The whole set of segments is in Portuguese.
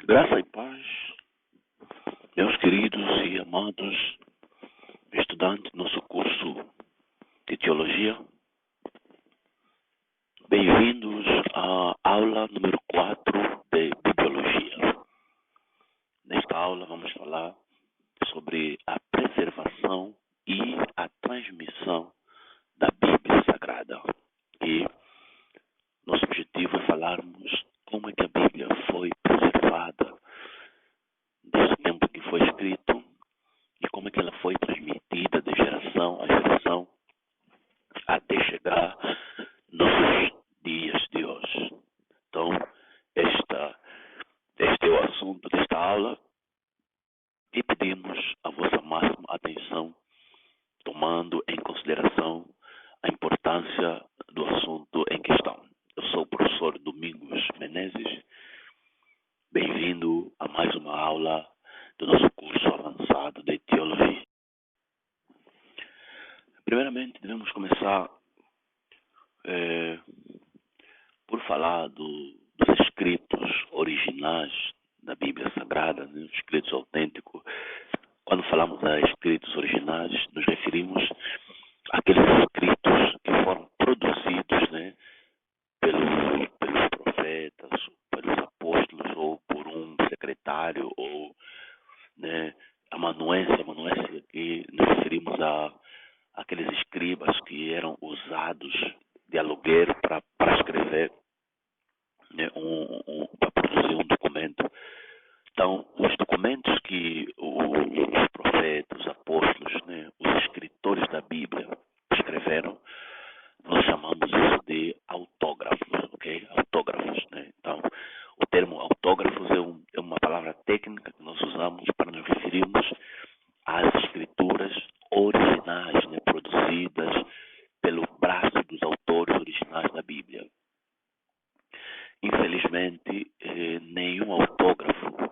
Graça e paz, meus queridos e amados estudantes do nosso curso de Teologia. Bem-vindos à aula número 4 de Bibliologia. Nesta aula vamos falar sobre a preservação e a transmissão da Bíblia Sagrada. E nosso objetivo é falarmos como é que a Bíblia foi preservada desde o tempo que foi escrito e como é que ela foi transmitida de geração a geração até chegar nos dias de hoje. Então, este é o assunto desta aula e pedimos a vossa máxima atenção, tomando em consideração a importância do assunto em questão. Eu sou o professor Domingos Menezes. Bem-vindo a mais uma aula do nosso curso avançado de Teologia. Primeiramente, devemos começar por falar dos escritos originais da Bíblia Sagrada, né? Os escritos autênticos. Quando falamos de escritos originais, nos referimos àqueles escritos que foram produzidos, né, pelos profetas, pelos apóstolos, ou por um secretário, ou, né, amanuense aqui nos referimos àqueles escribas que eram usados de aluguer para escrever, né, para produzir um documento. Então, os documentos que os profetas, os apóstolos, né, os escritores da Bíblia escreveram, nós chamamos isso de autógrafos, ok? Autógrafos, né? Então, o termo autógrafos é uma palavra técnica que nós usamos para nos referirmos às escrituras originais, né, produzidas pelo braço dos autores originais da Bíblia. Infelizmente, nenhum autógrafo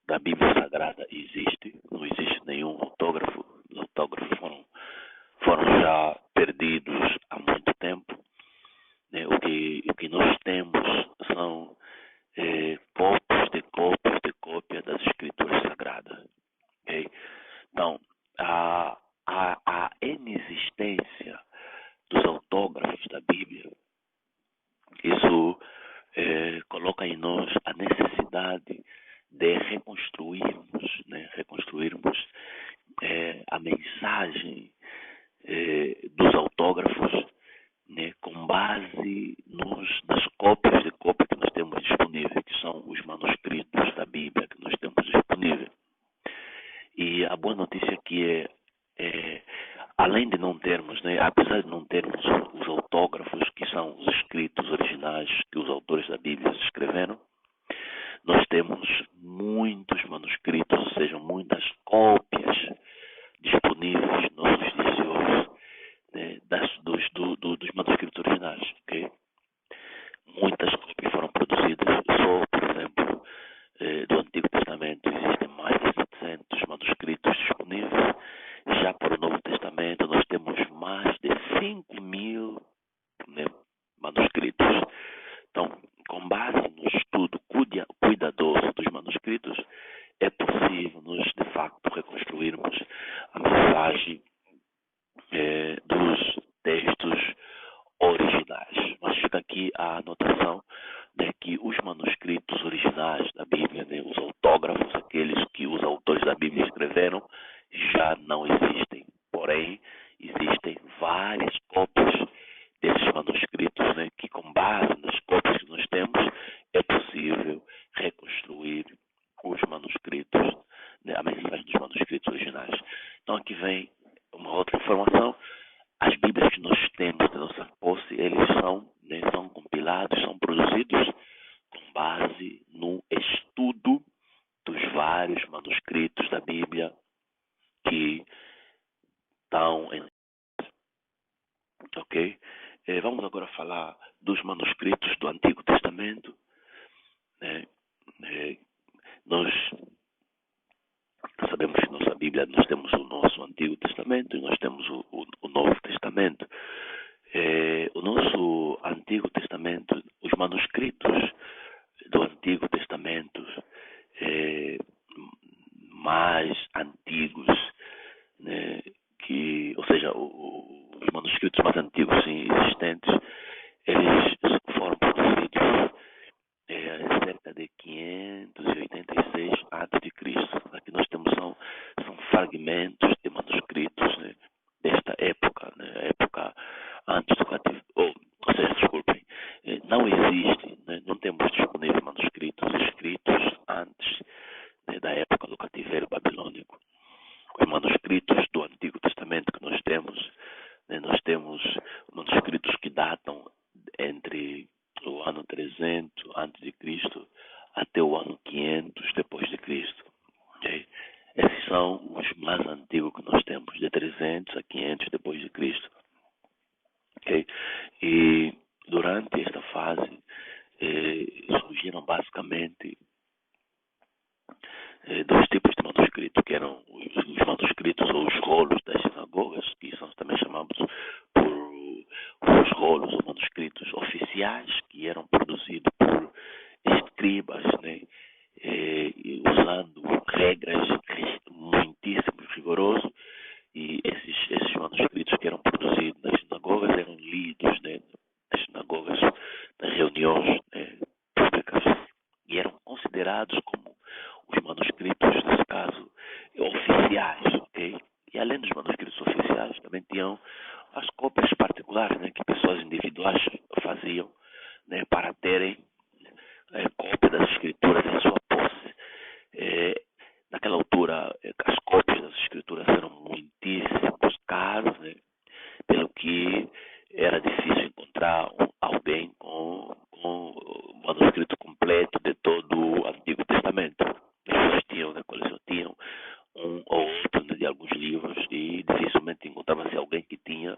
da Bíblia Sagrada existe. Não existe nenhum autógrafo. Os autógrafos foram já perdidos há muito tempo. Né? O que nós temos são cópias de cópia das Escrituras Sagradas. Okay? Então, a inexistência dos autógrafos da Bíblia, isso coloca em nós a necessidade de reconstruirmos, né? Reconstruirmos a mensagem dos autógrafos, né? Com base nas cópias de cópia que nós temos disponíveis, que são os manuscritos da Bíblia que nós temos disponíveis. E a boa notícia aqui além de não termos, né, apesar de não termos os autógrafos, que são os escritos originais que os autores da Bíblia escreveram, nós temos muitos manuscritos, ou seja, muitas cópias disponíveis nos dias de hoje, né, dos manuscritos originais. Okay? Muitas cópias foram produzidas. Só, por exemplo, do Antigo Testamento existem mais de 700 manuscritos disponíveis. Já para o Novo Testamento nós temos mais de 5.000, né, manuscritos. Então, com base no estudo cuidadoso dos manuscritos, é possível nós, de facto, reconstruirmos a mensagem dos textos originais. Mas fica aqui a anotação, né, que os manuscritos originais da Bíblia, né, os autógrafos, aqueles que os autores da Bíblia escreveram, já não existem. Porém, existem várias cópias desses manuscritos, né, que, com base nas cópias que nós temos, é possível reconstruir os manuscritos, né, a mensagem dos manuscritos originais. Então, aqui vem uma outra informação. As Bíblias que nós temos da nossa posse, eles são compilados, são produzidos com base no estudo dos vários manuscritos da Bíblia que estão em... Ok? Vamos agora falar dos manuscritos do Antigo Testamento. Nós sabemos que na nossa Bíblia nós temos o nosso Antigo Testamento e nós temos o Novo Testamento. O nosso Antigo Testamento, os manuscritos do Antigo Testamento fragmentos de manuscritos, né, desta época, né, a época antes do cativeiro, ou seja, desculpem, não existe, né, não temos disponíveis manuscritos escritos antes, né, da época do cativeiro babilônico. Os manuscritos do Antigo Testamento que nós temos, né, nós temos manuscritos que datam entre o ano 300 antes de Cristo até o ano 500 depois de Cristo. Okay? Esses são os mais antigos que nós temos, de 300 a 500 depois de Cristo. Okay? E durante esta fase surgiram basicamente dois tipos de manuscritos, que eram os manuscritos ou os rolos das sinagogas, que são também chamados por os rolos ou manuscritos oficiais, que eram produzidos por escribas, né, usando regras muitíssimo rigorosas, e esses manuscritos que eram produzidos nas sinagogas eram lidos, né, nas sinagogas, nas reuniões, né, públicas, e eram considerados como os manuscritos, nesse caso, oficiais, ok? E além dos manuscritos oficiais, também tinham as cópias particulares, né, que pessoas individuais faziam, né, para terem cópia das escrituras em sua posse. Naquela altura, as cópias das escrituras eram muitíssimo caras, né, pelo que era difícil encontrar alguém com o manuscrito completo de todo o Antigo Testamento. Pessoas tinham, né, coleção, tinham um ou outro, né, de alguns livros, e dificilmente encontrava-se alguém que tinha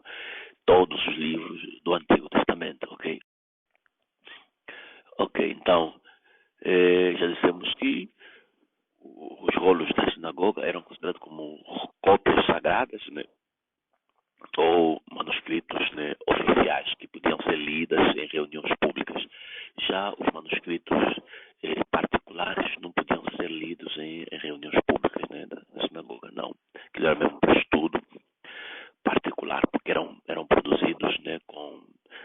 todos os livros do Antigo Testamento, ok? Ok, então, já dissemos que os rolos da sinagoga eram considerados como cópias sagradas, né, ou manuscritos, né, oficiais que podiam ser lidas em reuniões públicas. Já os manuscritos particulares não podiam ser lidos em reuniões públicas, né, da sinagoga, não. Que era mesmo para estudo particular, porque eram produzidos, né, com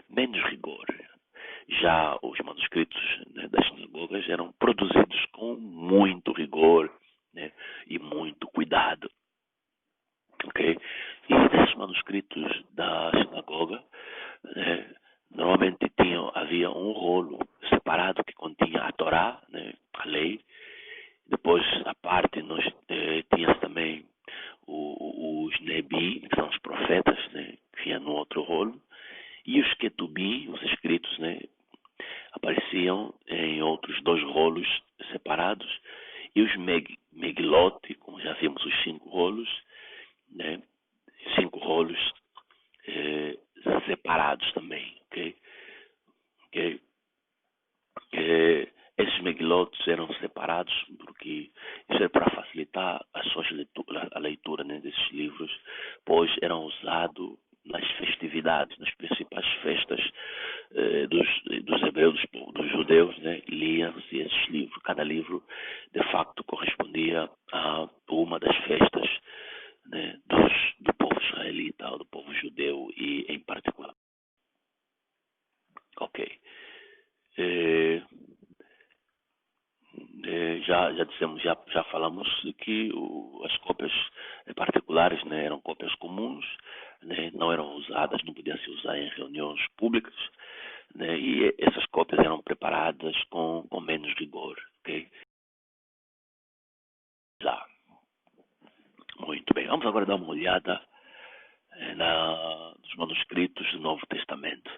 menos rigor. Já os manuscritos, né, das sinagogas eram produzidos com muito rigor, né, e muito cuidado. Okay? E desses manuscritos da sinagoga, né, normalmente havia um rolo separado que continha a Torá, né, a lei. Depois, à parte, nós tínhamos também os Nebi, que são os profetas, né, que vinham no outro rolo. E os Ketubim, os escritos, né, apareciam em outros dois rolos separados. E os Megilot, como já vimos, os 5 rolos, né, 5 rolos separados também, ok? Okay? Esses meglotes eram separados porque isso é para facilitar a leitura, né, desses livros, pois eram usados nas festividades, nas principais festas dos hebreus, dos judeus, né, liam-se esses livros. Cada livro, de facto, correspondia a uma das festas, né, do povo israelita, ou do povo judeu, e em particular. Ok. Já dissemos, já falamos que as cópias particulares, né, eram cópias comuns, né, não eram usadas, não podiam se usar em reuniões públicas, né, e essas cópias eram preparadas com menos rigor. Okay? Já. Muito bem, vamos agora dar uma olhada nos manuscritos do Novo Testamento.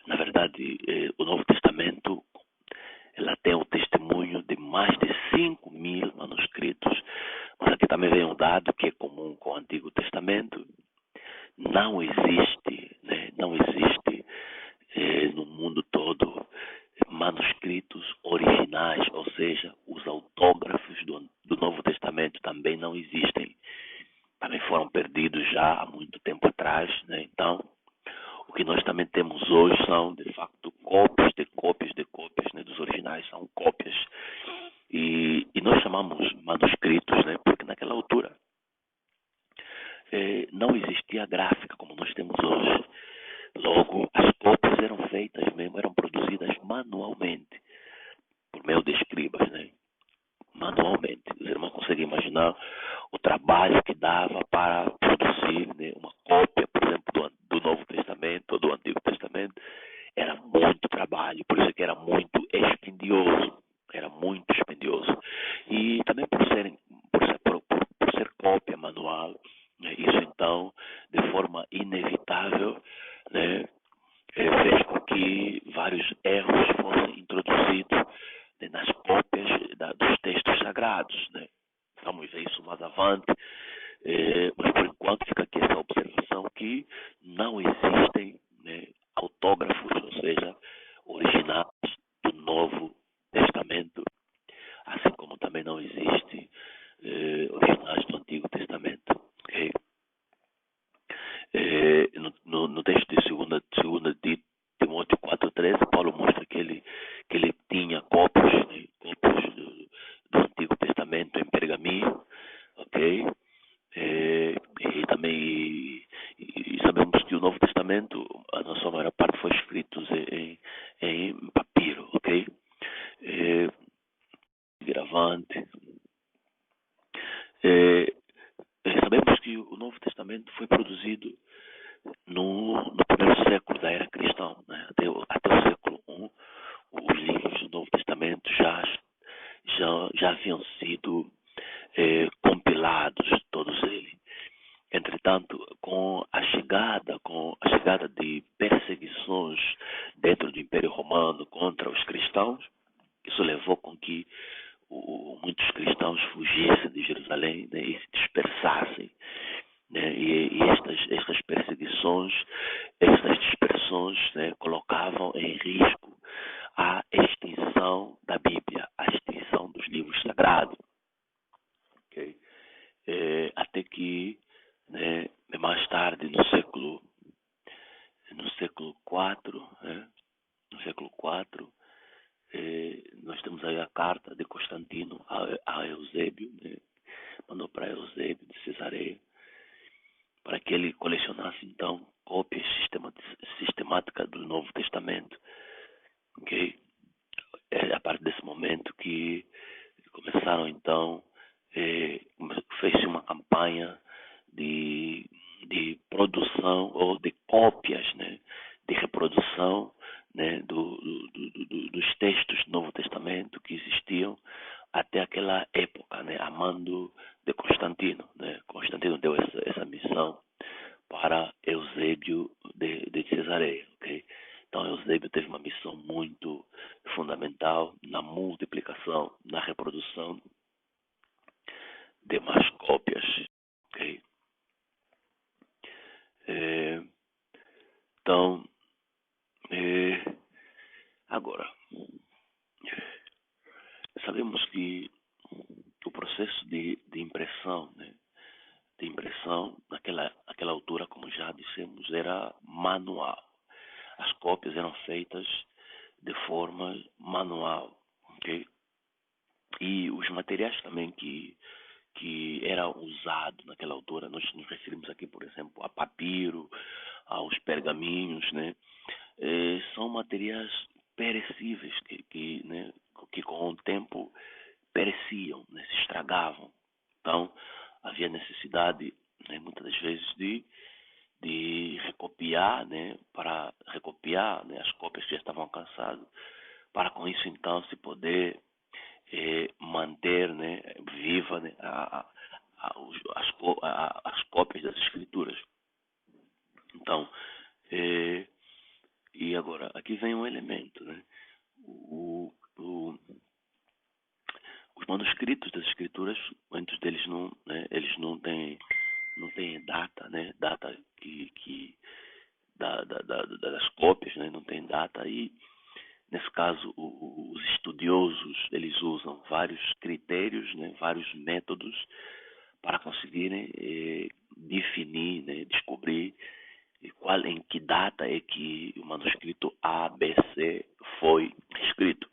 Na verdade, o Novo Testamento ela tem o testemunho de mais de 5.000 manuscritos. Mas aqui também vem um dado que é comum com o Antigo Testamento. Não existe, né, não existe no mundo todo manuscritos originais, ou seja, os autógrafos do Novo Testamento também não existem. Também foram perdidos já há muito tempo atrás, né? Então, o que nós também temos hoje são, de facto, cópias de cópias de cópias, né, dos originais, são cópias. E nós chamamos manuscritos, né, porque naquela altura não existia gráfica como nós temos hoje. Logo, as cópias eram feitas mesmo, eram produzidas manualmente, por meio de escribas, né? Manualmente. Os irmãos conseguem imaginar o trabalho que dava sagrados, né? Vamos ver isso mais avante, mas por enquanto fica aqui essa observação que não existem, né, autógrafos, ou seja, originais do Novo Testamento, assim como também não existe originais do Antigo Testamento. Okay? No texto de 2 de Timóteo 4,13, Paulo mostra que ele tinha cópias, né, cópias do Antigo Testamento em pergaminho, ok? E também sabemos que o Novo Testamento, a sua maior parte foi escrito em papiro, ok? Gravante. Sabemos que o Novo Testamento foi produzido no primeiro século da era cristã, né? Até o século I, os livros do Novo Testamento já haviam sido compilados, todos eles. Entretanto, com a chegada de perseguições dentro do Império Romano contra os cristãos, isso levou com que muitos cristãos fugissem de Jerusalém, né, e se dispersassem. Né, e estas perseguições, estas dispersões, né, colocavam em risco a extinção da Bíblia, a extinção dos livros sagrados. Okay? Até que, né, mais tarde, no século IV, né, nós temos aí a carta de Constantino a Eusébio, né, mandou para Eusébio de Cesareia, para que ele colecionasse então cópias sistemáticas do Novo Testamento. Okay? É a partir desse momento que começaram então, fez-se uma campanha de produção ou de cópias, né, de reprodução, né, dos textos do Novo Testamento que existiam até aquela época, né, a mando de Constantino. Né? Constantino deu essa missão para Eusébio de Cesareia. Okay? Então, Eusébio teve uma missão muito fundamental na multiplicação, na reprodução de mais cópias. Okay? Então, agora, sabemos que o processo de impressão, né, naquela altura, como já dissemos, era manual. As cópias eram feitas de forma manual, ok? E os materiais também que eram usados naquela altura, nós nos referimos aqui, por exemplo, a papiro, aos pergaminhos, né? São materiais perecíveis que com o tempo pereciam, né? Se estragavam. Então, havia necessidade, né, muitas das vezes, de recopiar, né, para recopiar, né, as cópias que já estavam alcançadas, para com isso então se poder manter, né, viva, né, as cópias das escrituras. Então, e agora aqui vem um elemento, né? Os manuscritos das escrituras, muitos deles eles não têm data, né? Data das cópias, né? Não tem data. E nesse caso os estudiosos eles usam vários critérios, né? Vários métodos para conseguirem definir, né? Descobrir em que data é que o manuscrito ABC foi escrito.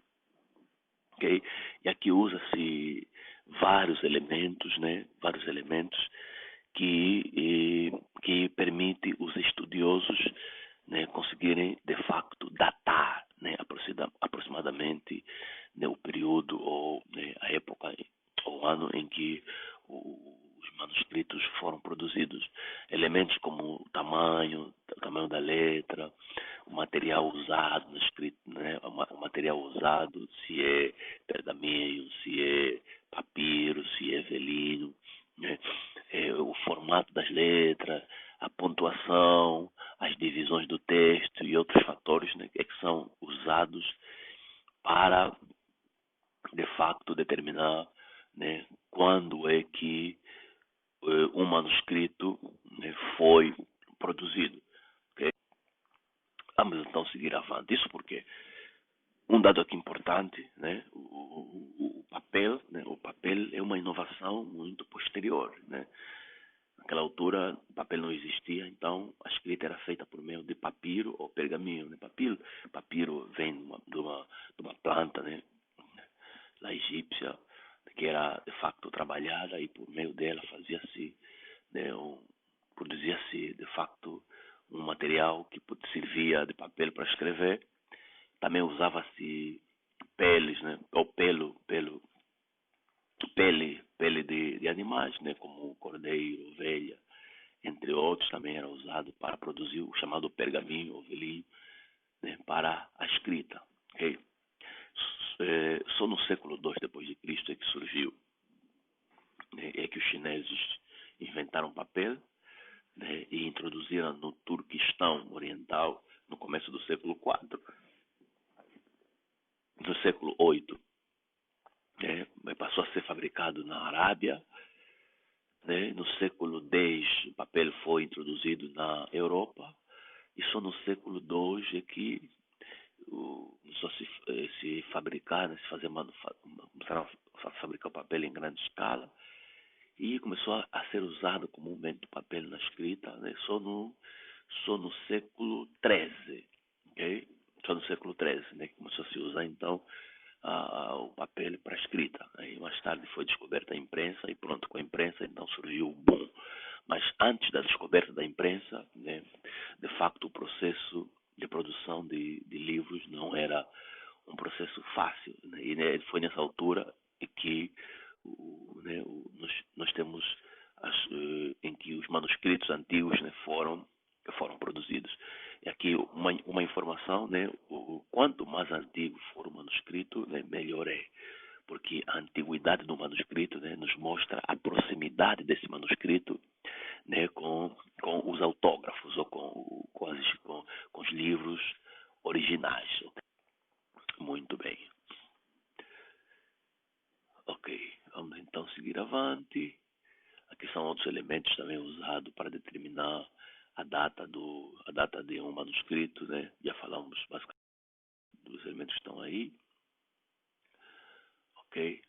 Okay? E aqui usa-se vários elementos, né? Vários elementos que permite os estudiosos, né, conseguirem de facto datar, né, aproximadamente, né, o período ou, né, a época ou ano em que os manuscritos foram produzidos. Elementos como o tamanho da letra, o material usado na escrita, né, o material usado, se é pergaminho, se é papiro, se é velino, né, o formato das letras, a pontuação, as divisões do texto e outros fatores, né, que são usados para, de facto, determinar, né, quando é que um manuscrito, né, foi produzido. Okay? Vamos então seguir avante. Isso porque um dado aqui importante, né, o papel, né, o papel é uma inovação muito posterior, né. Naquela altura, o papel não existia, então a escrita era feita por meio de papiro ou pergaminho. Né? Papiro vem de uma planta, né, lá egípcia, que era de facto trabalhada e por meio dela fazia-se, né, produzia-se de facto um material que servia de papel para escrever. Também usava-se peles, né, ou pele de animais, né, como cordeiro, ovelha, entre outros. Também era usado para produzir o chamado pergaminho ou velhinho, né, para a escrita. Okay? Só no século II depois de Cristo é que surgiu, né, é que os chineses inventaram papel, né, e introduziram no Turquistão Oriental no começo do século IV. No século VIII, né, passou a ser fabricado na Arábia. Né? No século X, o papel foi introduzido na Europa, e só no século II é que começou a se fabricar, né? Começaram a fabricar o papel em grande escala, e começou a ser usado comumente o papel na escrita, né? Só no século XIII, okay? Só no século XIII, né? Começou a se usar então o papel para a escrita. Aí mais tarde foi descoberta a imprensa, e pronto, com a imprensa então surgiu o boom. Mas antes da descoberta da imprensa, né, de facto o processo de produção de livros não era um processo fácil. Né? E né, foi nessa altura que né, nós temos em que os manuscritos antigos, né, foram produzidos. E aqui uma informação, né, quanto mais antigo for o manuscrito, né, melhor é, porque a antiguidade do manuscrito, né, nos mostra a proximidade desse manuscrito, né, com os autógrafos ou com os livros originais. Muito bem. Ok, vamos então seguir avante. Aqui são outros elementos também usados para determinar a data de um manuscrito, né? Já falamos basicamente dos elementos que estão aí. Ok.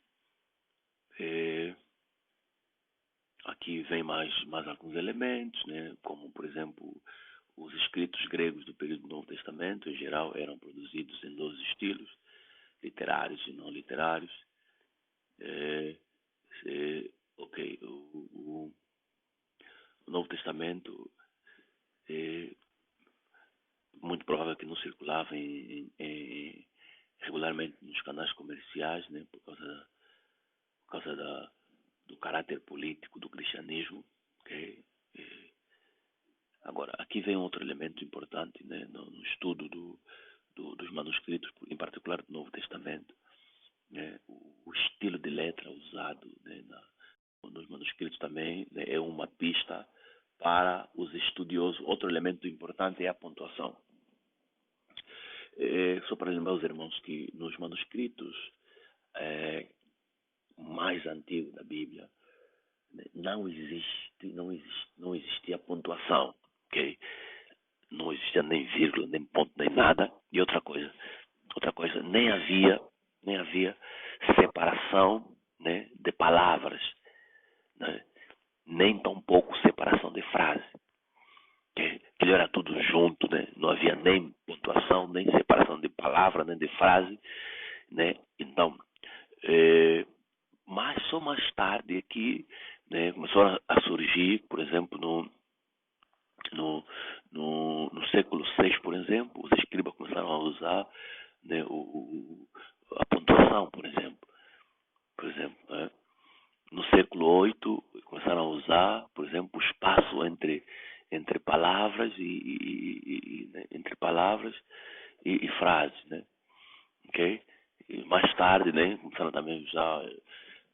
Aqui vem mais alguns elementos, né? Como, por exemplo, os escritos gregos do período do Novo Testamento, em geral, eram produzidos em 12 estilos, literários e não literários. Ok, o Novo Testamento é muito provável que não circulava regularmente nos canais comerciais, né, por causa do caráter político do cristianismo. Okay? Agora, aqui vem outro elemento importante, né, no estudo dos manuscritos, em particular do Novo Testamento. Né, o estilo de letra usado, né, nos manuscritos também, né, é uma pista para os estudiosos. Outro elemento importante é a pontuação. Só para lembrar os irmãos que nos manuscritos mais antigos da Bíblia, né, não existia pontuação, ok? Não existia nem vírgula, nem ponto, nem nada. E outra coisa, nem havia separação, né, de palavras, né, nem tampouco separação de frase. Aquilo era tudo junto, né? Não havia nem pontuação, nem separação de palavra, nem de frase, né? Então, mas só mais tarde é que, né, começou a surgir, por exemplo, no século VI, por exemplo, os escribas começaram a usar, né, a pontuação, por exemplo. Né? No século VIII começaram a usar, por exemplo, o espaço entre palavras né, entre palavras e frases, né? Ok? E mais tarde, né, começaram também a usar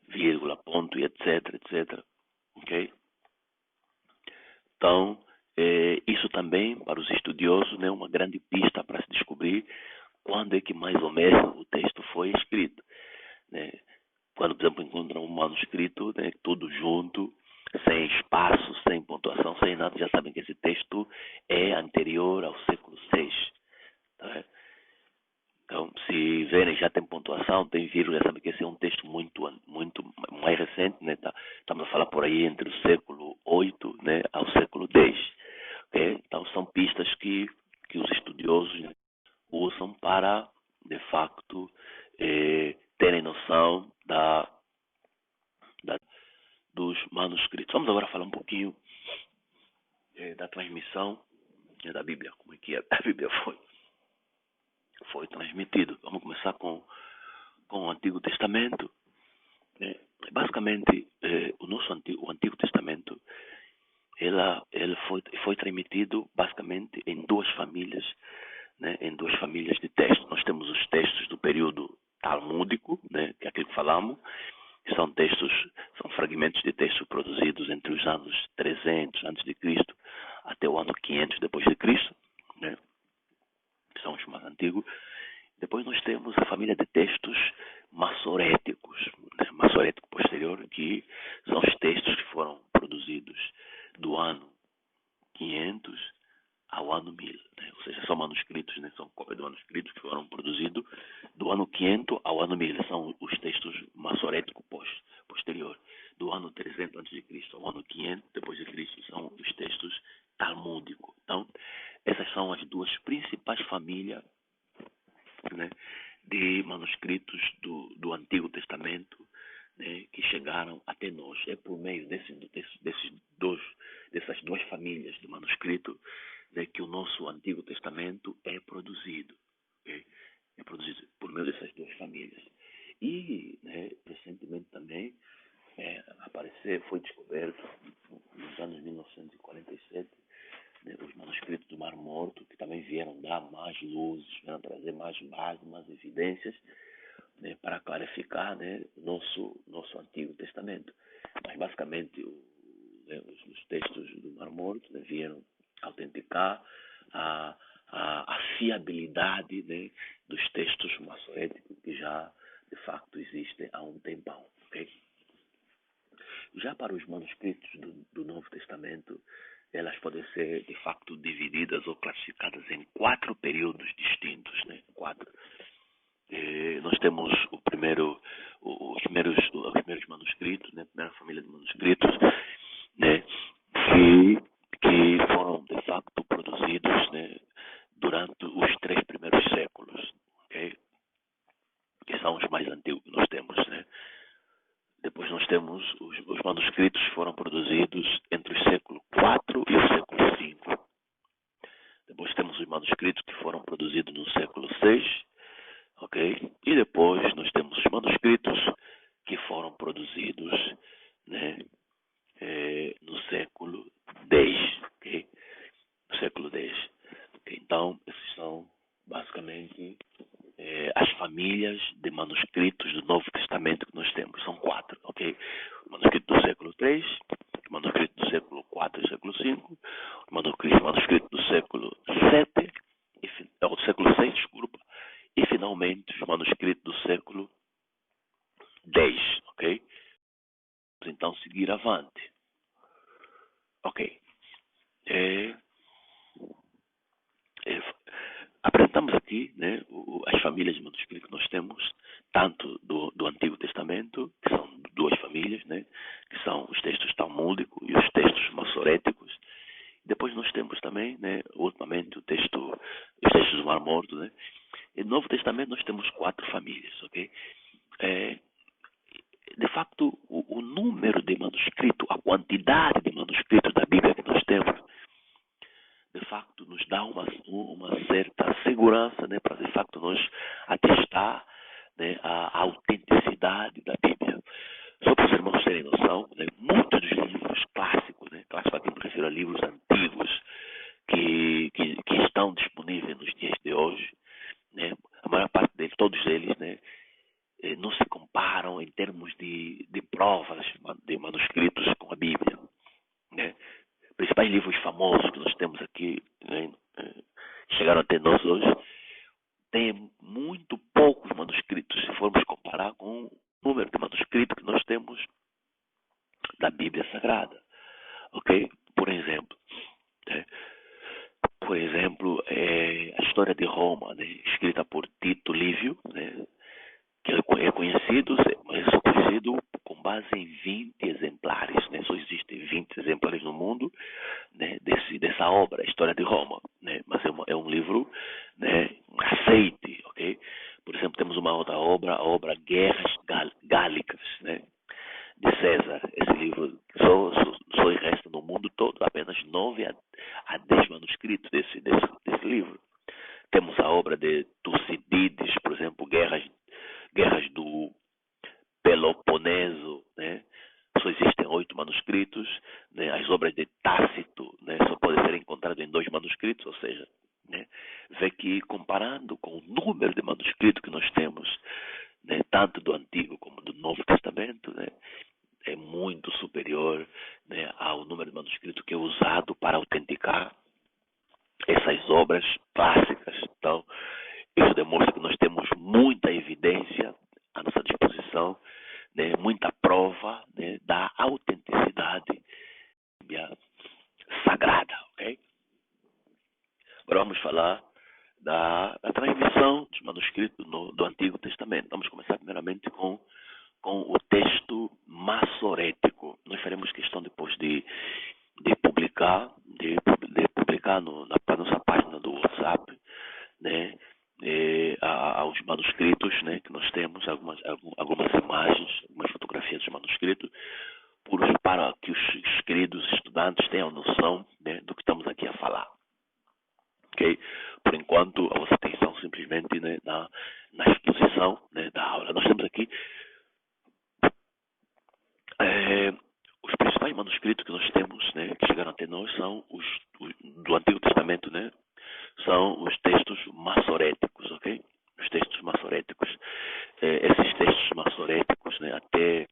vírgula, ponto e etc. Ok? Então, isso também, para os estudiosos, é, né, uma grande pista para se descobrir quando é que mais ou menos o texto foi escrito. Né? quando, por exemplo, encontram um manuscrito, né, tudo junto, sem espaço, sem pontuação, sem nada, já sabem que esse texto é anterior ao século VI. Tá? Então, se verem, já tem pontuação, tem vírgula, já sabem que esse é um texto muito mais recente, né? Estamos a falar por aí entre o século VIII, né, ao século X. Okay? Então, são pistas que os estudiosos, né, usam para, de facto, terem noção dos manuscritos. Vamos agora falar um pouquinho da transmissão, né, da Bíblia, como é que a Bíblia foi transmitido. Vamos começar com o Antigo Testamento. Basicamente, o Antigo Testamento ele foi transmitido basicamente em duas famílias, né, em duas famílias de textos. Nós temos os textos do período talmúdico, né, que é aquilo que falamos, são fragmentos de texto produzidos entre os anos 300 a.C. até o ano 500 depois de Cristo, né, que são os mais antigos. Depois nós temos a família de textos massoréticos, né, massorético posterior, que são os textos que foram produzidos do ano 500 ao ano 1000, né? Ou seja, são manuscritos, né? São cópias de manuscritos que foram produzidos do ano 500 ao ano 1000. São os textos massoréticos posterior. Do ano 300 a.C. ao ano 500 depois de Cristo são os textos talmúdicos. Então, essas são as duas principais famílias, né, de manuscritos do Antigo Testamento, né, que chegaram até nós. É por meio dessas duas famílias de manuscrito, né, que o nosso Antigo Testamento é produzido. Okay? É produzido por meio dessas duas famílias. E, né, recentemente também foi descoberto nos anos 1947, né, os manuscritos do Mar Morto, que também vieram dar mais luzes, vieram trazer mais bases, mais evidências, né, para clarificar, né, nosso Antigo Testamento. Mas basicamente os textos do Mar Morto, né, vieram autenticar a fiabilidade, né, dos textos massoréticos que já de facto existem há um tempão. Okay? Já para os manuscritos do Novo Testamento, elas podem ser de facto divididas ou classificadas em 4 períodos distintos, né? 4. Nós temos os primeiros manuscritos, né? A primeira família de manuscritos, né? Que foram de facto produzidos, né, durante os 3 primeiros séculos, okay? Que são os mais antigos que nós temos, né? Depois nós temos os manuscritos que foram produzidos entre o século IV e o século V. Depois temos os manuscritos que foram produzidos no século VI, ok? E depois nós temos os manuscritos que foram produzidos, né, no século X, ok? No século X. Okay? Então, esses são basicamente as famílias de manuscritos do Novo Testamento que nós temos. São 4, ok? O manuscrito do século III, o manuscrito do século IV e século V, o manuscrito do século VII, do século VI, desculpa, e finalmente os manuscritos do século X, ok? Vamos então seguir avante. Ok. Apresentamos aqui, né, as famílias de manuscritos que nós temos, tanto do Antigo Testamento, que são duas famílias, né, que são os textos talmúdicos e os textos massoréticos. Depois nós temos também, né, ultimamente, os textos do Mar Morto. Né. E no Novo Testamento nós temos 4 famílias, ok? De facto, o número de manuscritos, a quantidade de manuscritos da Bíblia que nós temos, de facto nos dá uma certa segurança, né, para de facto nós atestar, né, a autenticidade da Bíblia. Só para os irmãos terem noção, né, muitos dos livros clássicos, né, clássico aqui me refiro a livros antigos que estão disponíveis nos dias de hoje, né, a maior parte deles, todos eles, né, não se comparam em termos de provas de manuscritos com a Bíblia, né. Principais livros famosos que nós temos aqui, né, chegaram até nós hoje, tem muito poucos manuscritos, se formos comparar com o número de manuscritos da Bíblia Sagrada, ok? Por exemplo, né? A história de Roma, né? Escrita por Tito Livio, né? Que é conhecido, mas é conhecido com base em 20 exemplares, né? Só existem 20 exemplares no mundo, né? Dessa obra, a História de Roma, né? Mas é um livro, né? Aceite, ok? Por exemplo, temos uma outra obra, a obra Guerras Gálicas, né? De César. Esse livro só resta no mundo todo apenas 9 a 10 manuscritos desse livro. Temos a obra de Tucídides, por exemplo, Guerras do Peloponeso, né? Só existem 8 manuscritos, né? As obras de Tácito, né? Só podem ser encontradas em 2 manuscritos, ou seja, né? Vê que comparando com o número de manuscritos que nós temos, né? Tanto do Antigo como do Novo Testamento, né? É muito superior, né? Ao número de manuscritos que é usado para autenticar essas obras clássicas. Então, isso demonstra que nós temos muita evidência à nossa disposição, né? Muita prova, né? Da autenticidade da Bíblia Sagrada, ok? Agora vamos falar da transmissão dos manuscritos do Antigo Testamento. Vamos começar primeiramente com o texto massorético. Nós faremos questão depois de publicar, na nossa página do WhatsApp, né? Aos manuscritos, né, que nós temos, algumas imagens, algumas fotografias dos manuscritos, para que os queridos estudantes tenham noção, né, do que estamos aqui a falar. Okay? Por enquanto, a vossa atenção simplesmente, né, na exposição, né, da aula. Nós temos aqui os principais manuscritos que nós temos, né, que chegaram até nós, são os do Antigo Testamento, né? São os textos massoréticos, ok? Os textos massoréticos. Esses textos massoréticos, né, até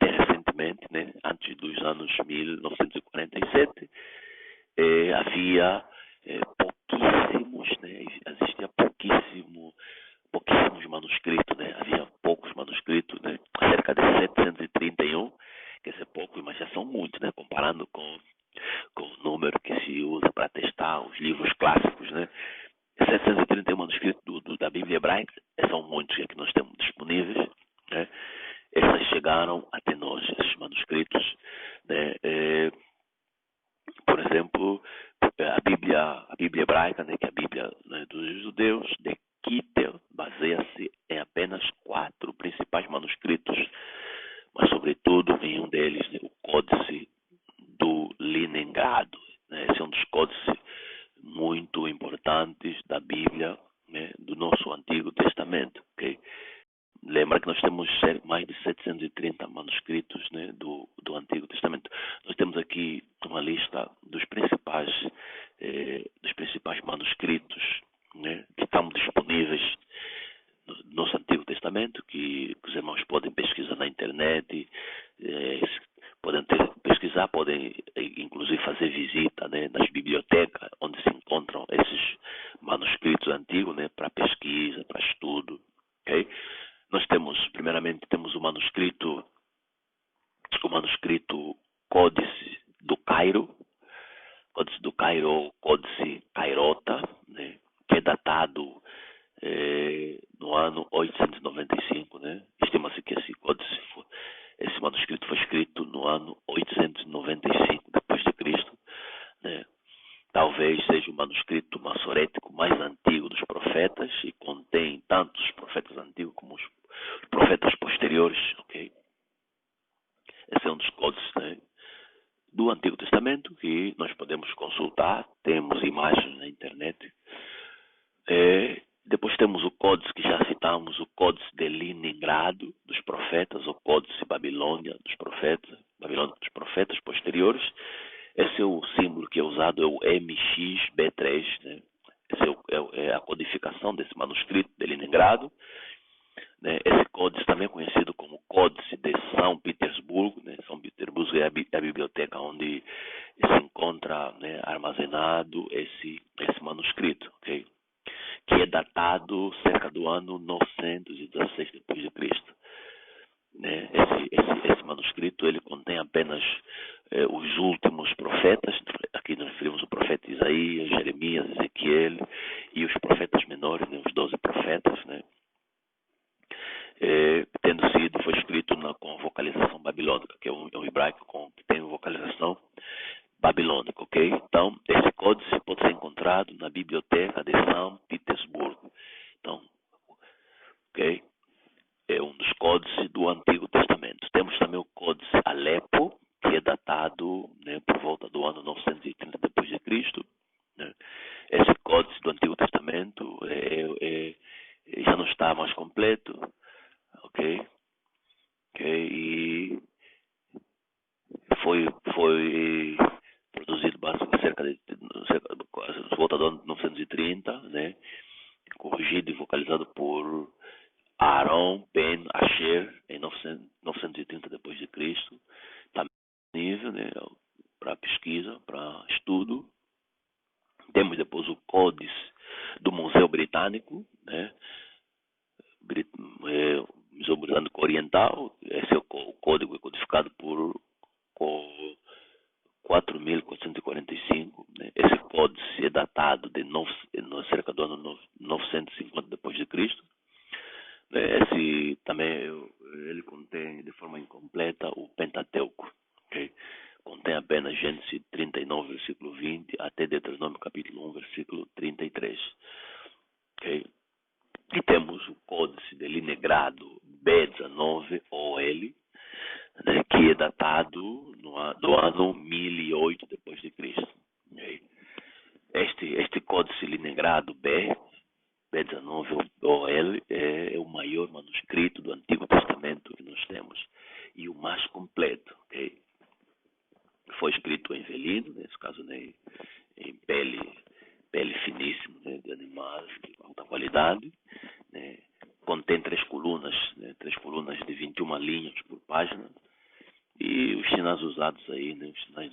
recentemente, né, antes dos anos 1947, havia pouquíssimos, né, existia pouquíssimos manuscritos, né? Havia poucos manuscritos, né? Cerca de 731, quer dizer, pouco, mas já são muitos, né? Comparando com o número que se usa para testar os livros clássicos, né? 731 manuscritos da Bíblia Hebraica, são muitos que nós temos disponíveis, né? Esses chegaram até nós, esses manuscritos, né? Por exemplo, a Bíblia Hebraica, né? Que é a Bíblia, né, dos judeus, de Kittel, baseia-se em apenas 4 principais manuscritos, mas sobretudo em um deles, né, o Códice do Leningrado, né? Esse é um dos códices muito importantes da Bíblia, né, do nosso Antigo Testamento, ok? Lembra que nós temos mais de 730 manuscritos, né, do Antigo Testamento. Nós temos aqui uma lista dos principais manuscritos, né, que estão disponíveis no nosso Antigo Testamento, que os irmãos podem pesquisar na internet, podem pesquisar, podem inclusive fazer visita, né, nas bibliotecas onde se encontram esses manuscritos antigos, né, para pesquisa, para estudo, ok? Nós primeiramente temos o manuscrito Códice do Cairo, ou Códice Cairota, né, que é datado no ano 895, né? Estima-se que esse manuscrito foi escrito no ano 895 depois de Cristo, né? Talvez seja o manuscrito massorético mais antigo dos profetas e contém tanto os profetas antigos como os profetas posteriores, ok? Esse é um dos códices, né, do Antigo Testamento que nós podemos consultar, temos imagens na internet. Depois temos o códice que já citamos, o Códice de Leningrado dos profetas, o Códice Babilônia dos profetas posteriores. Esse é o símbolo que é usado, é o MXB3, né? Essa é a codificação desse manuscrito de Leningrado, né? Esse códice também é conhecido como Códice de São Petersburgo, né? São Petersburgo é a biblioteca onde se encontra, né, armazenado esse manuscrito, ok? Que é datado cerca do ano 916 depois de Cristo. Né? Esse manuscrito ele apenas os últimos profetas. Aqui nos referimos ao profeta Isaías, Jeremias, Ezequiel e os profetas menores, né, os 12 profetas, né, foi escrito com vocalização babilônica, que é um hebraico que tem vocalização babilônica, ok? Então, esse códice pode ser encontrado na biblioteca de São Petersburgo. Então, ok? É um dos códices do Antigo Testamento. Temos também o códice Alepo, que é datado, né, por volta do ano 930 depois de Cristo. Né? Esse códice do Antigo Testamento já não está mais completo, ok? E foi produzido cerca de volta do ano 930, né? Corrigido e vocalizado por Aaron Ben Asher em 930 depois de Cristo. Também nível, né, para pesquisa, para estudo. Temos depois o Códice do Museu Britânico, né? Museu Britânico Oriental. Esse é o código codificado por 4.445. Né? Esse códice é datado de cerca do ano 950 depois de Cristo. Esse também ele contém de forma incompleta o Pentateuco, okay? Contém apenas Gênesis 39, versículo 20, até Deuteronômio capítulo 1, versículo 33. Okay? E temos o Códice de Leningrado B19OL, né, que é datado do ano 1008 depois de Cristo. Okay? Este Códice Leningrado B19OL é o maior manuscrito do Antigo Testamento que nós temos e o mais completo. Okay? Foi escrito em velino, nesse caso, né, em pele finíssima, né, de animais de alta qualidade. Né? Contém 3 colunas, né, 3 colunas de 21 linhas por página. E os sinais usados aí, né, os sinais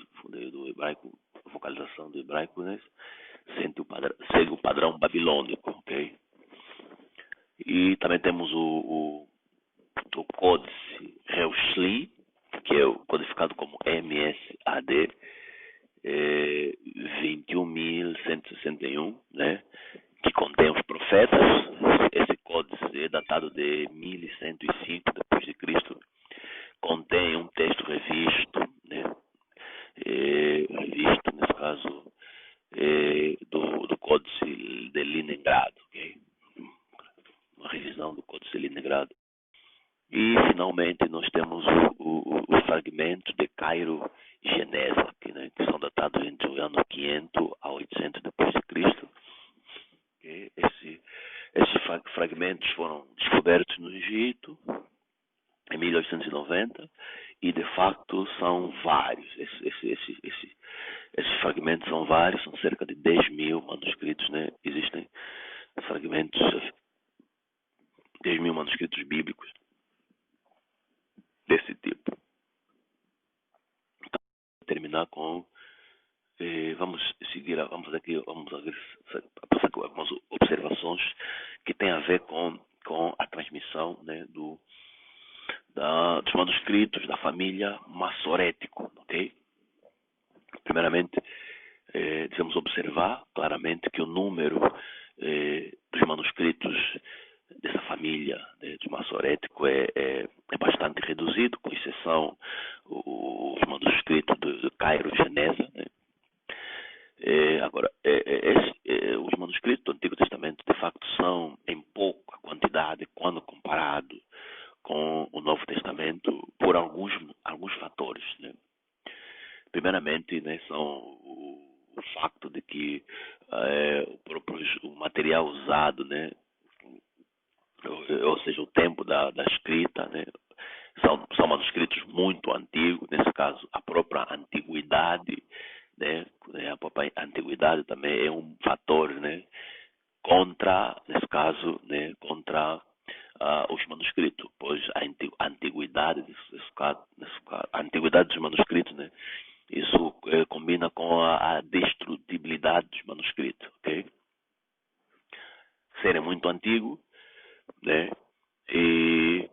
do hebraico, a vocalização do hebraico, né, segue o padrão babilônico, ok? E também temos o códice Reuschli, que é codificado como MSAD 21.161, né? Que contém os profetas. Esse códice é datado de 1105 depois de Cristo. Contém um texto revisto, né? Revisto, nesse caso, do Códice de Leningrado, okay? Uma revisão do Códice de Leningrado. E, finalmente, nós temos os fragmentos de Cairo e Genesa, que são datados entre o ano 500 a 800 depois de Cristo. Esses fragmentos foram descobertos no Egito em 1890 e, de facto, são vários. Esses fragmentos são vários, são cerca de 10.000 manuscritos, né? Existem fragmentos, 10.000 manuscritos bíblicos desse tipo. Então, terminar com vamos passar com algumas observações que têm a ver com a transmissão, né, dos manuscritos da família massorético, ok? Primeiramente, devemos observar claramente que o número dos manuscritos dessa família, né, dos massoréticos é bastante reduzido, com exceção os manuscritos de Cairo e Genesa, né? Agora, os manuscritos do Antigo Testamento, de facto, são em pouca quantidade quando comparado com o Novo Testamento por alguns fatores, né? Primeiramente, né, são o facto de que o material usado, né, ou seja, o tempo da escrita, né, são manuscritos muito antigos, nesse caso, a própria antiguidade, né, a própria antiguidade também é um fator, né, nesse caso, né, contra os manuscritos, pois a antiguidade, a antiguidade dos manuscritos, né, isso combina com a destrutibilidade dos manuscritos, ok? Serem muito antigos, né? E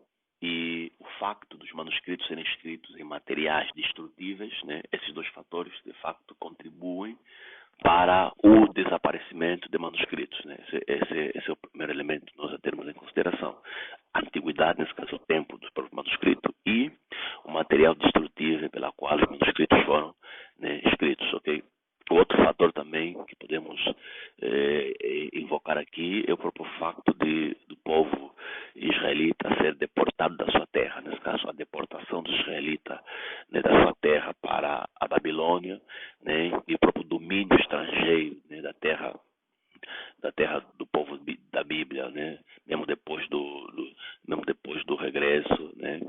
o facto dos manuscritos serem escritos em materiais destrutíveis, né, esses dois fatores, de facto, contribuem para o desaparecimento de manuscritos. Né? Esse é o primeiro elemento que nós termos em consideração. A antiguidade, nesse caso, o tempo do próprio manuscrito e o material destrutível pela qual os manuscritos foram, né, escritos. Okay? O outro fator também que podemos invocar aqui é o próprio facto do povo israelita ser deportado da sua terra, nesse caso a deportação dos israelitas, né, da sua terra para a Babilônia, né, e o próprio domínio estrangeiro, né, da terra do povo da Bíblia, né, mesmo depois do regresso, né,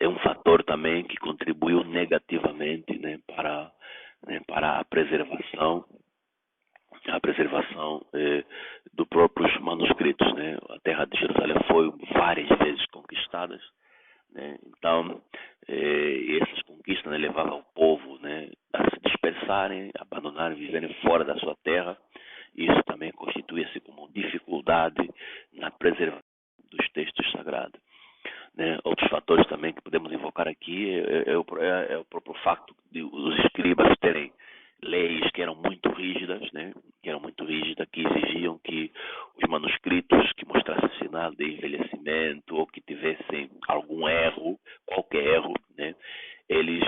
é um fator também que contribuiu negativamente, né, para a preservação dos próprios manuscritos. Né? A terra de Jerusalém foi várias vezes conquistada, né? Então, essas conquistas, né, levavam o povo, né, a se dispersarem, abandonarem, viverem fora da sua terra. Isso também constituía-se como dificuldade na preservação dos textos sagrados. Né? Outros fatores também que podemos invocar aqui é o próprio facto de os escribas terem leis que eram muito rígidas, né? Que exigiam que os manuscritos que mostrassem sinal de envelhecimento ou que tivessem algum erro, qualquer erro, né, eles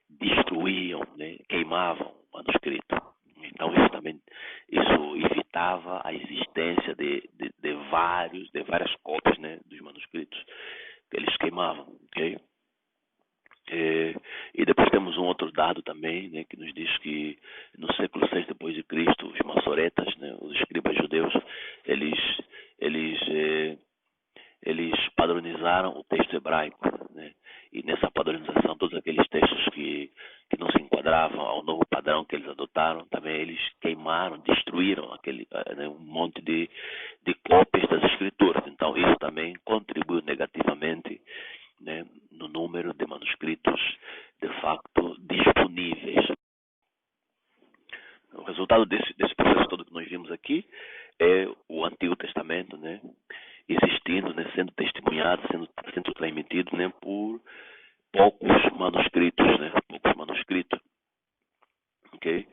destruíam, né, queimavam o manuscrito. Então isso evitava a existência de várias cópias, né, dos manuscritos que eles queimavam, ok? E depois temos um outro dado também, né, que nos diz que no século VI depois de Cristo, os maçoretas, né, os escribas judeus, eles padronizaram o texto hebraico, né, e nessa padronização todos aqueles textos que não se enquadravam ao novo padrão que eles adotaram, também eles queimaram, destruíram né, um monte de cópias das escrituras. Então isso também contribuiu negativamente, né, no número de manuscritos de facto disponíveis. O resultado desse processo todo que nós vimos aqui é o Antigo Testamento, né, existindo, né, sendo testemunhado, sendo transmitido, né, por poucos manuscritos, né, ok?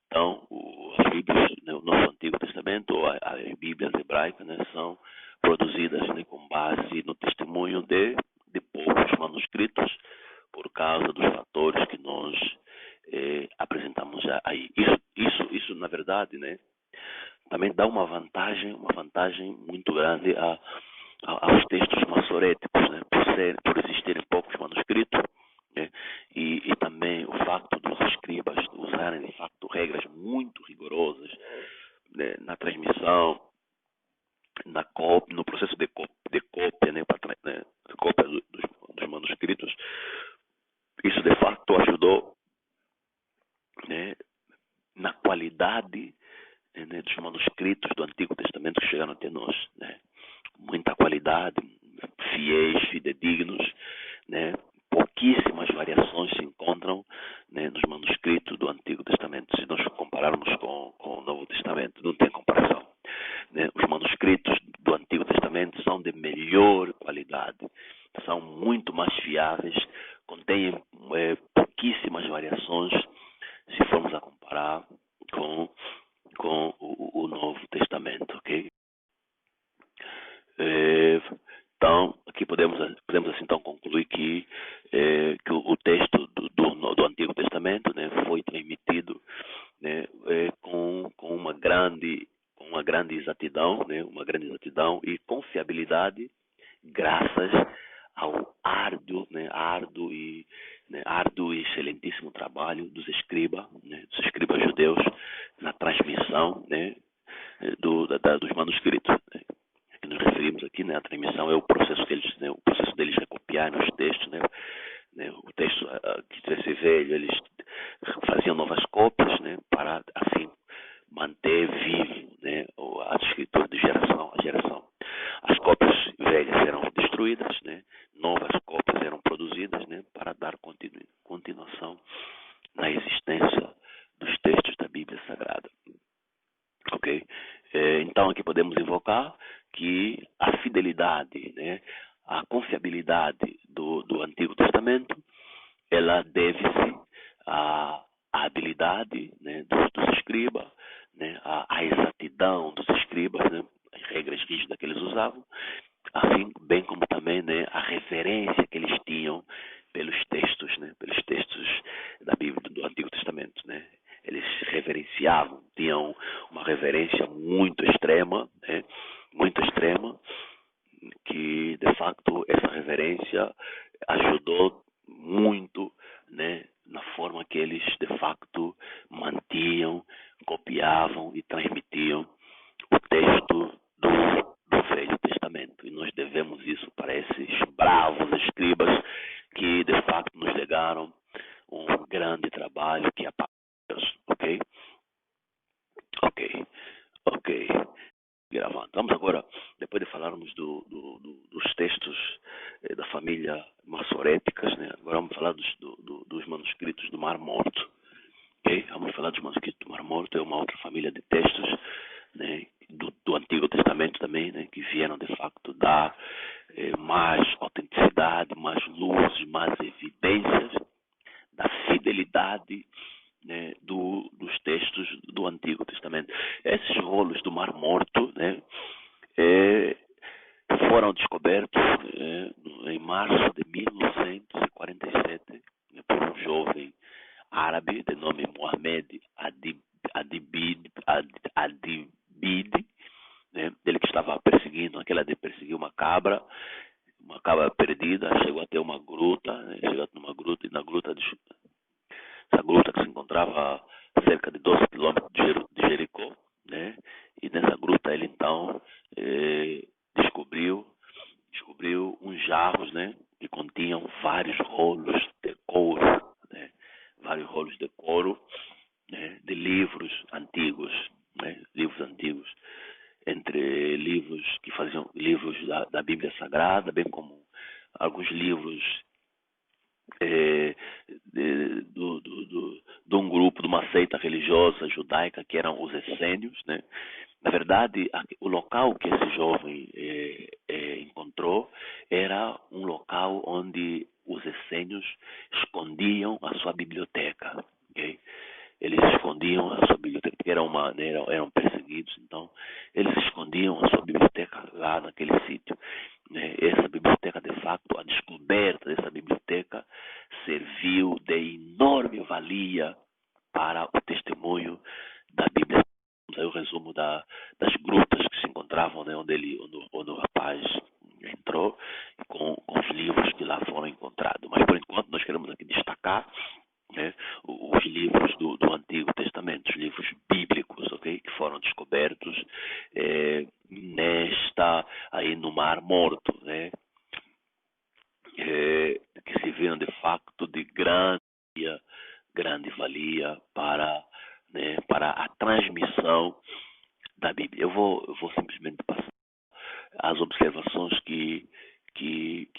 Então, as Bíblias, né, o nosso Antigo Testamento, ou as Bíblias hebraicas, né, são produzidas, né, com base no testemunho de poucos manuscritos, por causa dos fatores que nós apresentamos já aí. Isso, na verdade, né, também dá uma vantagem muito grande aos textos maçoréticos, né, por existirem poucos manuscritos, né, e também o facto dos escribas usarem de facto regras muito rigorosas, né, na transmissão, no processo de cópia, né, de cópia dos manuscritos. Isso de facto ajudou, né, na qualidade, né, dos manuscritos do Antigo Testamento que chegaram até nós, né? Muita qualidade, fiéis, fidedignos, né? Pouquíssimas variações se encontram, né, nos manuscritos do Antigo Testamento. Se nós compararmos com o Novo Testamento, não tem comparação, né? Os manuscritos do Antigo Testamento são de melhor qualidade, são muito mais fiáveis, contêm pouquíssimas variações, se formos a comparar com o Novo Testamento, ok? Então, aqui podemos assim então concluir que o texto do Antigo Testamento, né, foi transmitido, né, com uma grande exatidão, né, e confiabilidade, graças ao árduo e excelentíssimo trabalho dos escribas judeus na transmissão, né, dos manuscritos. Né, que nos referimos aqui, né, a transmissão é o processo deles recopiarem os textos, né, o texto que tivesse velho, eles faziam novas cópias, né, para assim manter vivo, né, a escritura de geração a geração. As cópias velhas eram destruídas, né, novas cópias eram produzidas, né, para dar continuação na existência dos textos da Bíblia Sagrada. Ok? Então aqui podemos invocar que a fidelidade, né, a confiabilidade do Antigo Testamento, ela deve-se à habilidade, né, dos escribas, né, à exatidão dos escribas, né, as regras rígidas que eles usavam, assim bem como também, né, a reverência que eles tinham pelos textos da Bíblia do Antigo Testamento, né? Eles reverenciavam, tinham uma reverência muito extrema, né? Muito extrema, que de facto essa reverência ajudou muito, né, na forma que eles de facto mantinham, copiavam e transmitiam o texto do Velho Testamento. E nós devemos isso para esses bravos escribas que de facto nos legaram um grande trabalho que é para Deus. Ok? Ok. Ok. Gravando. Vamos agora, depois de falarmos dos textos da família massoréticas, né? Agora vamos falar dos manuscritos do Mar Morto. Okay? Vamos falar dos manuscritos do Mar Morto, é uma outra família de textos, né, do Antigo Testamento também, né, que vieram de facto dar mais autenticidade, mais luz, mais evidências da fidelidade, né, dos textos do Antigo Testamento. Esses rolos do Mar Morto, né, foram descobertos em março de 1947 por um jovem árabe de nome Mohamed Adibid, né? Ele que estava perseguindo, aquela de perseguir uma cabra perdida, chegou até uma gruta, né? Chegou até uma gruta e na gruta, essa gruta que se encontrava a cerca de 12 quilômetros de Jericó, né? E nessa gruta ele então descobriu uns jarros, né, que continham vários rolos de couro, né, vários rolos de couro, né, de livros antigos, né, livros antigos, entre livros que faziam livros da Bíblia Sagrada, bem como alguns livros de um grupo, de uma seita religiosa judaica que eram os essênios, né? Na verdade, o local que esse jovem encontrou era um local onde os essênios escondiam a sua biblioteca. Okay? Eles escondiam a sua biblioteca, porque eram perseguidos, então eles escondiam a sua biblioteca lá naquele sítio. Né? Essa biblioteca, de facto, a descoberta dessa biblioteca serviu de enorme valia para o testemunho da Bíblia. Aí o resumo das grutas que se encontravam, né, onde o rapaz entrou, com os livros que lá foram encontrados. Mas por enquanto nós queremos aqui destacar, né, os livros do Antigo Testamento, os livros bíblicos, okay, que foram descobertos aí no Mar Morto, né, que se viram de facto de grande valia para a transmissão da Bíblia. Eu vou simplesmente passar as observações que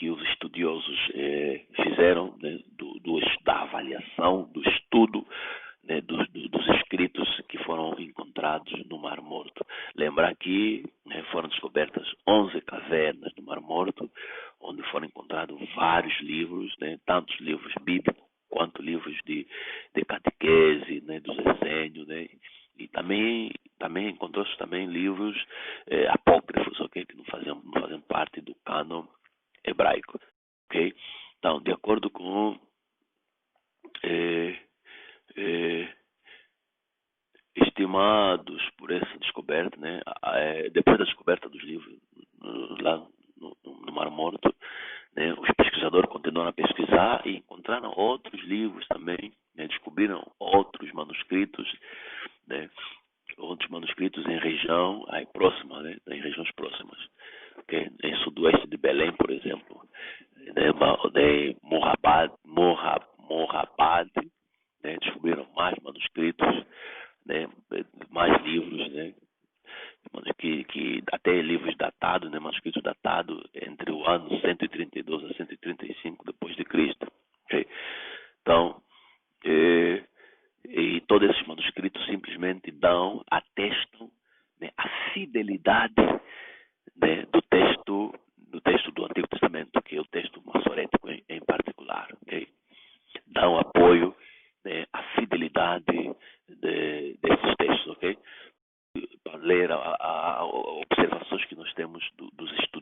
os estudiosos fizeram, né, da avaliação, do estudo, né, dos escritos que foram encontrados no Mar Morto. Lembrar que foram descobertas 11 cavernas no Mar Morto, onde foram encontrados vários livros, né, tantos livros bíblicos quanto livros de catequese, né, dos essênios, né, e também encontrou-se também livros apócrifos, okay, que não faziam parte do cânon hebraico, okay? Então, de acordo com estimados por essa descoberta, né, depois da descoberta dos livros lá no Mar Morto, né, os pesquisadores continuaram a pesquisar e encontraram outros livros também, né, descobriram outros manuscritos, né, em região aí próxima, né, em regiões próximas, okay? Em sudoeste de Belém, por exemplo, de Morrabad, né, descobriram mais manuscritos, né, mais livros, né, que até livros datados, né, manuscritos datados entre o ano 132 a 135 depois de Cristo. Okay? Então, e todos esses manuscritos simplesmente atestam, né, a fidelidade, né,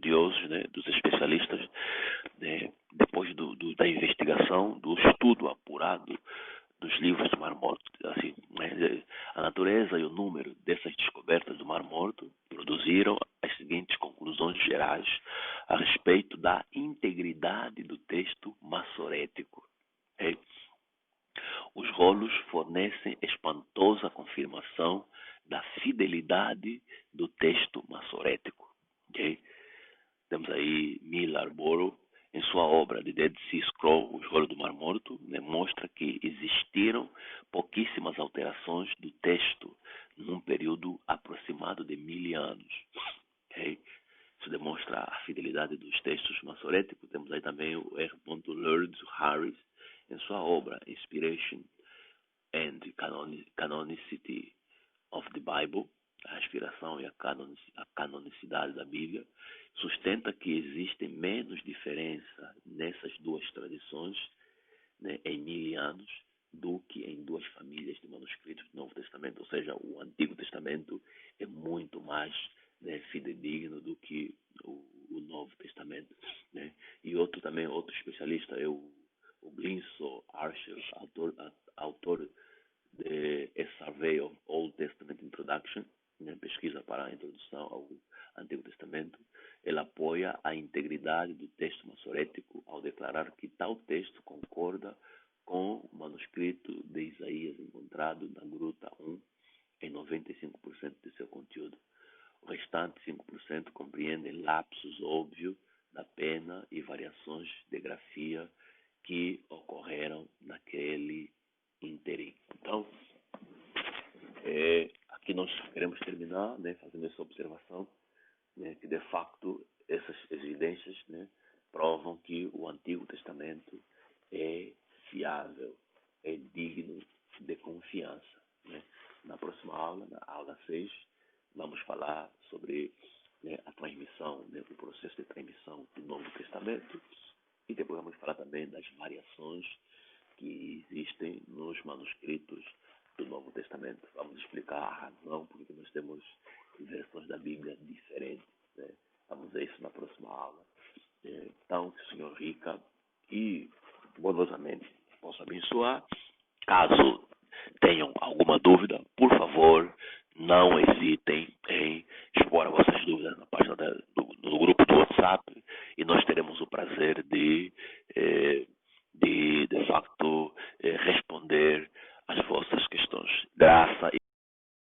estudiosos, né, dos especialistas, né, depois da investigação, do estudo apurado dos livros do Mar Morto, assim, né, a natureza e o número dessas descobertas do Mar Morto produziram as seguintes conclusões gerais a respeito da integridade do texto massorético. Okay? Os rolos fornecem espantosa confirmação da fidelidade do texto massorético. Okay? Temos aí Millar Boru, em sua obra The Dead Sea Scroll, Os Rolos do Mar Morto, demonstra que existiram pouquíssimas alterações do texto num período aproximado de 1000 anos. Okay? Isso demonstra a fidelidade dos textos massoréticos. Temos aí também o R. Lord Harris, em sua obra Inspiration and Canonicity of the Bible, a inspiração e a canonicidade da Bíblia, sustenta que existe menos diferença nessas duas tradições, né, em 1000 anos do que em duas famílias de manuscritos do Novo Testamento. Ou seja, o Antigo Testamento é muito mais, né, fidedigno do que o Novo Testamento. Né? E outro especialista é o Blinso Archer, autor de A Survey of Old Testament Introduction, né, pesquisa para a introdução ao Antigo Testamento. Ele apoia a integridade do texto massorético ao declarar que tal texto concorda com o manuscrito de Isaías encontrado na Gruta 1 em 95% de seu conteúdo. O restante 5% compreende lapsos óbvios da pena e variações de grafia que ocorreram naquele interim. Então, aqui nós queremos terminar, né, fazendo essa observação, né, que de facto essas evidências, né, provam que o Antigo Testamento é fiável, é digno de confiança. Né? Na próxima aula, na aula 6, vamos falar sobre, né, a transmissão, né, o processo de transmissão do Novo Testamento, e depois vamos falar também das variações que existem nos manuscritos do Novo Testamento. Vamos explicar a razão porque nós temos versões da Bíblia diferentes. Né? Vamos ver isso na próxima aula. Então, que o Senhor rica e bondosamente possa abençoar. Caso tenham alguma dúvida, por favor, não hesitem em expor as vossas dúvidas na página do grupo do WhatsApp, e nós teremos o prazer de